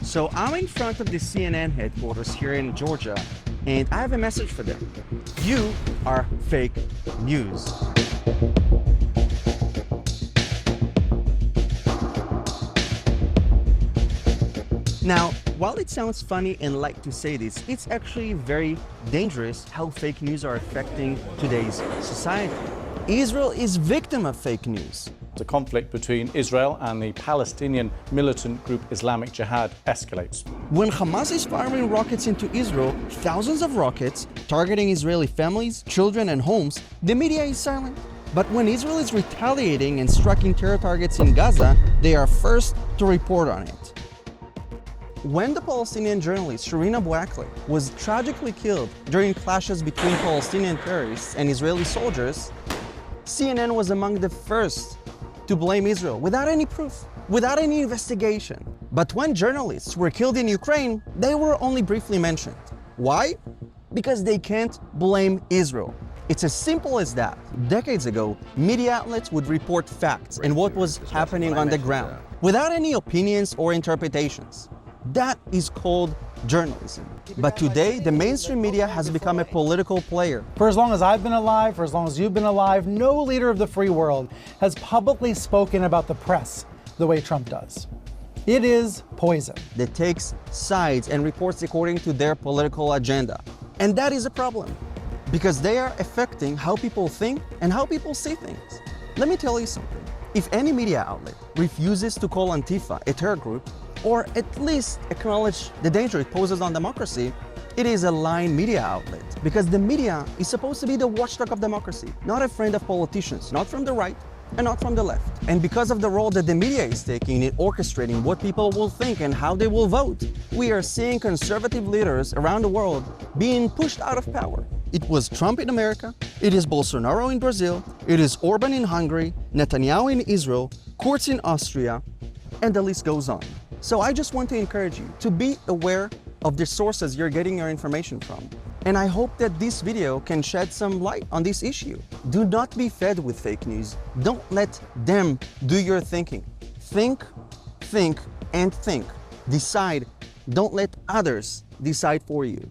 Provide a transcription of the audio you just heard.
So I'm in front of the CNN headquarters here in Georgia, and I have a message for them. You are fake news. Now, while it sounds funny and light to say this, it's actually very dangerous how fake news are affecting today's society. Israel is victim of fake news. The conflict between Israel and the Palestinian militant group Islamic Jihad escalates. When Hamas is firing rockets into Israel, thousands of rockets, targeting Israeli families, children, and homes, the media is silent. But when Israel is retaliating and striking terror targets in Gaza, they are first to report on it. When the Palestinian journalist Shireen Abu Akleh was tragically killed during clashes between Palestinian terrorists and Israeli soldiers, CNN was among the first to blame Israel without any proof, without any investigation. But when journalists were killed in Ukraine, they were only briefly mentioned. Why? Because they can't blame Israel. It's as simple as that. Decades ago, media outlets would report facts and what was happening on the ground, without any opinions or interpretations. That is called journalism. But today, the mainstream media has become a political player. For as long as I've been alive, for as long as you've been alive, no leader of the free world has publicly spoken about the press the way Trump does. It is poison. That takes sides and reports according to their political agenda. And that is a problem, because they are affecting how people think and how people see things. Let me tell you something. If any media outlet refuses to call Antifa a terror group, or at least acknowledge the danger it poses on democracy, it is a lying media outlet. Because the media is supposed to be the watchdog of democracy, not a friend of politicians, not from the right and not from the left. And because of the role that the media is taking in orchestrating what people will think and how they will vote, we are seeing conservative leaders around the world being pushed out of power. It was Trump in America, it is Bolsonaro in Brazil, it is Orban in Hungary, Netanyahu in Israel, Kurz in Austria, and the list goes on. So I just want to encourage you to be aware of the sources you're getting your information from. And I hope that this video can shed some light on this issue. Do not be fed with fake news. Don't let them do your thinking. Think, and think. Decide. Don't let others decide for you.